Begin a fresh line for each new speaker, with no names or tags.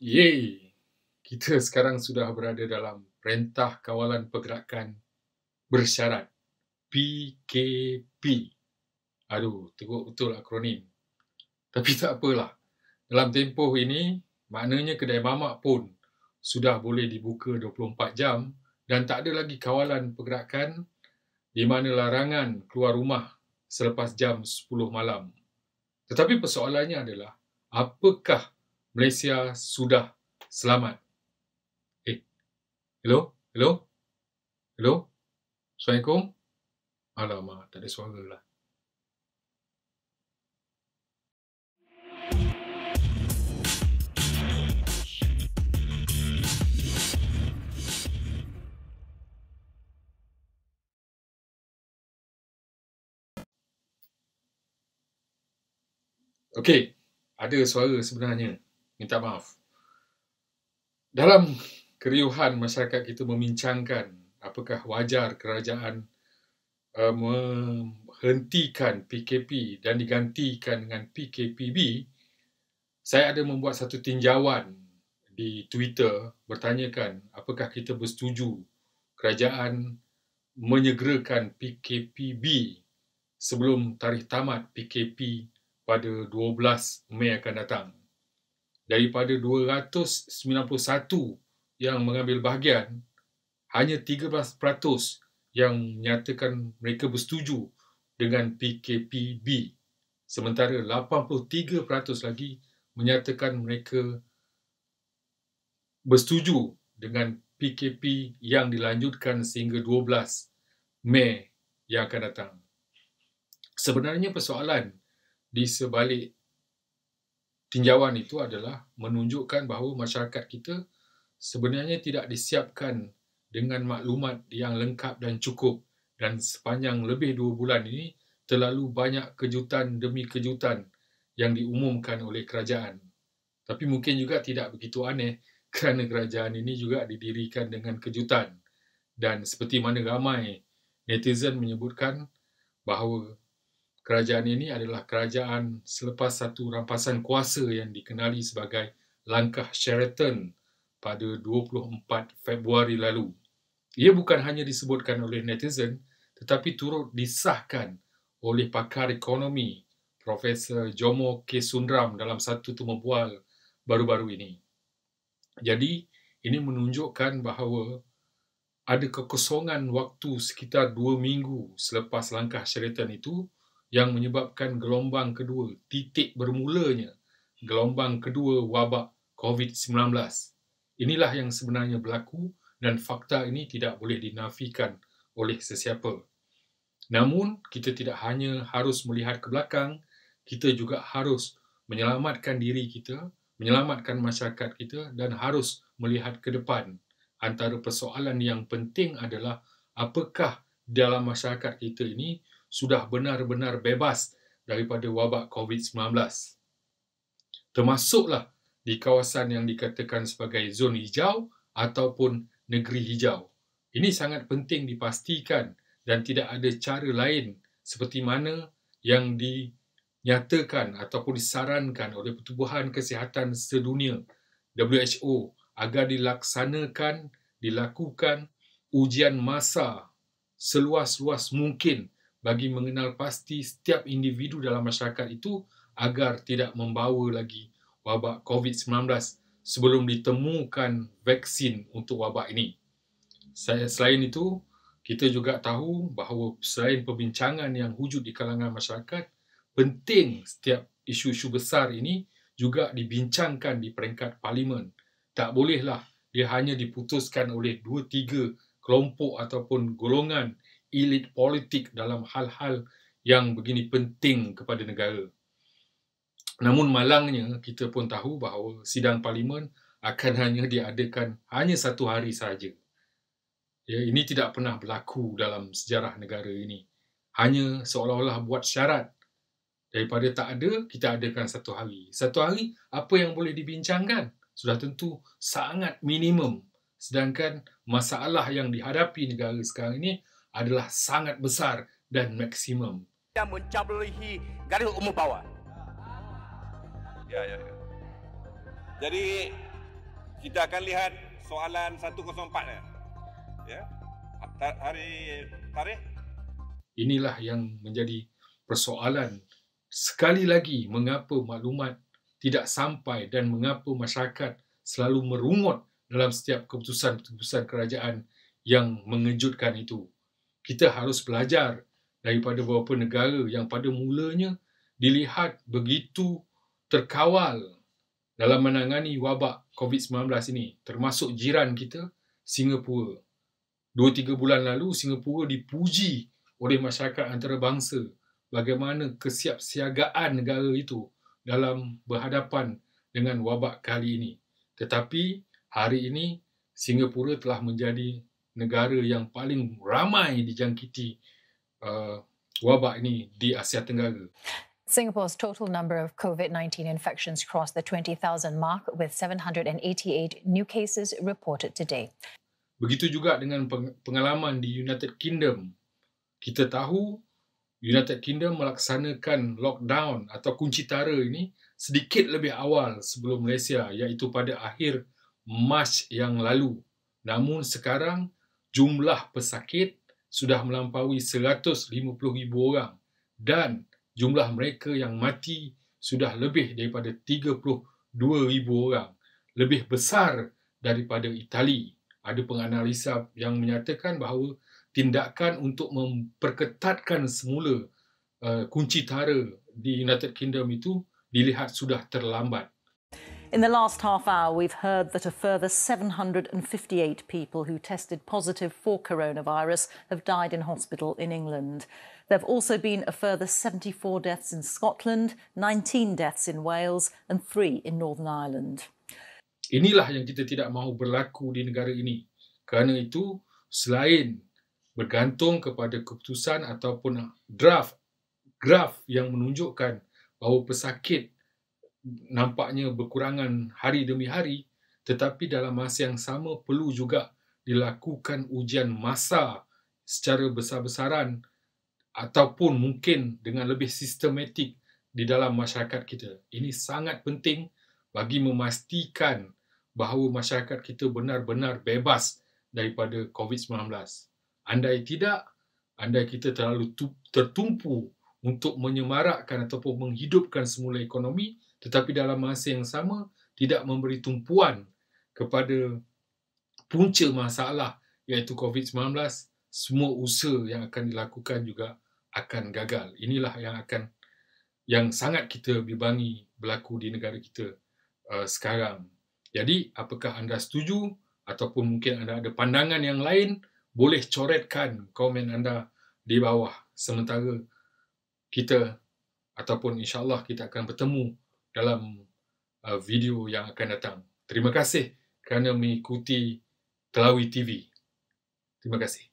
Yeay! Kita sekarang sudah berada dalam Perintah Kawalan Pergerakan Bersyarat, PKP. Aduh, teruk betul akronim. Tapi tak apalah. Dalam tempoh ini, maknanya kedai mamak pun sudah boleh dibuka 24 jam dan tak ada lagi kawalan pergerakan di mana larangan keluar rumah selepas jam 10 malam. Tetapi persoalannya adalah, apakah Malaysia sudah selamat? Hello? Hello? Hello? Assalamualaikum? Alamak, tak ada suara lah. Okey, ada suara sebenarnya. Minta maaf. Dalam keriuhan masyarakat kita membincangkan apakah wajar kerajaan menghentikan PKP dan digantikan dengan PKPB, saya ada membuat satu tinjauan di Twitter bertanyakan apakah kita bersetuju kerajaan menyegerakan PKPB sebelum tarikh tamat PKP pada 12 Mei akan datang. Daripada 291 yang mengambil bahagian, hanya 13% yang menyatakan mereka bersetuju dengan PKPB. Sementara 83% lagi menyatakan mereka bersetuju dengan PKP yang dilanjutkan sehingga 12 Mei yang akan datang. Sebenarnya persoalan di sebalik tinjauan itu adalah menunjukkan bahawa masyarakat kita sebenarnya tidak disiapkan dengan maklumat yang lengkap dan cukup, dan sepanjang lebih 2 bulan ini terlalu banyak kejutan demi kejutan yang diumumkan oleh kerajaan. Tapi mungkin juga tidak begitu aneh kerana kerajaan ini juga didirikan dengan kejutan, dan seperti mana ramai netizen menyebutkan bahawa kerajaan ini adalah kerajaan selepas satu rampasan kuasa yang dikenali sebagai Langkah Sheraton pada 24 Februari lalu. Ia bukan hanya disebutkan oleh netizen tetapi turut disahkan oleh pakar ekonomi Profesor Jomo K. Sundram dalam satu temubual baru-baru ini. Jadi, ini menunjukkan bahawa ada kekosongan waktu sekitar 2 minggu selepas Langkah Sheraton itu yang menyebabkan gelombang kedua, titik bermulanya gelombang kedua wabak COVID-19. Inilah yang sebenarnya berlaku dan fakta ini tidak boleh dinafikan oleh sesiapa. Namun, kita tidak hanya harus melihat ke belakang, kita juga harus menyelamatkan diri kita, menyelamatkan masyarakat kita dan harus melihat ke depan. Antara persoalan yang penting adalah apakah dalam masyarakat kita ini sudah benar-benar bebas daripada wabak COVID-19. Termasuklah di kawasan yang dikatakan sebagai zon hijau ataupun negeri hijau. Ini sangat penting dipastikan dan tidak ada cara lain seperti mana yang dinyatakan ataupun disarankan oleh Pertubuhan Kesihatan Sedunia WHO agar dilakukan ujian massa seluas-luas mungkin bagi mengenal pasti setiap individu dalam masyarakat itu agar tidak membawa lagi wabak COVID-19 sebelum ditemukan vaksin untuk wabak ini. Selain itu, kita juga tahu bahawa selain perbincangan yang wujud di kalangan masyarakat, penting setiap isu-isu besar ini juga dibincangkan di peringkat parlimen. Tak bolehlah dia hanya diputuskan oleh 2-3 kelompok ataupun golongan elit politik dalam hal-hal yang begini penting kepada negara. Namun malangnya kita pun tahu bahawa sidang parlimen akan hanya diadakan hanya 1 hari sahaja. Ya, ini tidak pernah berlaku dalam sejarah negara ini. Hanya seolah-olah buat syarat. Daripada tak ada, kita adakan 1 hari. 1 hari, apa yang boleh dibincangkan? Sudah tentu sangat minimum. Sedangkan masalah yang dihadapi negara sekarang ini adalah sangat besar dan maksimum.
Yang mencabulihi garis umur bawah.
Ya. Jadi
Kita akan lihat soalan 104 ya. Hari tarikh.
Inilah yang menjadi persoalan sekali lagi mengapa maklumat tidak sampai dan mengapa masyarakat selalu merungut dalam setiap keputusan-keputusan kerajaan yang mengejutkan itu. Kita harus belajar daripada beberapa negara yang pada mulanya dilihat begitu terkawal dalam menangani wabak COVID-19 ini, termasuk jiran kita, Singapura. 2-3 bulan lalu, Singapura dipuji oleh masyarakat antarabangsa bagaimana kesiapsiagaan negara itu dalam berhadapan dengan wabak kali ini. Tetapi hari ini, Singapura telah menjadi negara yang paling ramai dijangkiti wabak ini di Asia Tenggara.
Singapore's total number of COVID-19 infections crossed the 20,000 mark with 788 new cases reported today.
Begitu juga dengan pengalaman di United Kingdom. Kita tahu United Kingdom melaksanakan lockdown atau kunci tara ini sedikit lebih awal sebelum Malaysia, iaitu pada akhir Mac yang lalu. Namun sekarang jumlah pesakit sudah melampaui 150,000 orang dan jumlah mereka yang mati sudah lebih daripada 32,000 orang. Lebih besar daripada Itali. Ada penganalisa yang menyatakan bahawa tindakan untuk memperketatkan semula kunci tara di United Kingdom itu dilihat sudah terlambat.
In the last half hour, we've heard that a further 758 people who tested positive for coronavirus have died in hospital in England. There have also been a further 74 deaths in Scotland, 19 deaths in Wales and 3 in Northern Ireland.
Inilah yang kita tidak mahu berlaku di negara ini. Kerana itu, selain bergantung kepada keputusan ataupun graf yang menunjukkan bahawa pesakit nampaknya berkurangan hari demi hari, tetapi dalam masa yang sama perlu juga dilakukan ujian massa secara besar-besaran ataupun mungkin dengan lebih sistematik di dalam masyarakat kita. Ini sangat penting bagi memastikan bahawa masyarakat kita benar-benar bebas daripada COVID-19. Andai tidak, andai kita terlalu tertumpu untuk menyemarakkan ataupun menghidupkan semula ekonomi, tetapi dalam masa yang sama tidak memberi tumpuan kepada punca masalah iaitu COVID-19, semua usaha yang akan dilakukan juga akan gagal. Inilah yang sangat kita bibangi berlaku di negara kita sekarang. Jadi, apakah anda setuju ataupun mungkin anda ada pandangan yang lain, boleh coretkan komen anda di bawah. Sementara kita ataupun insyaAllah kita akan bertemu dalam video yang akan datang. Terima kasih kerana mengikuti Telawi TV. Terima kasih.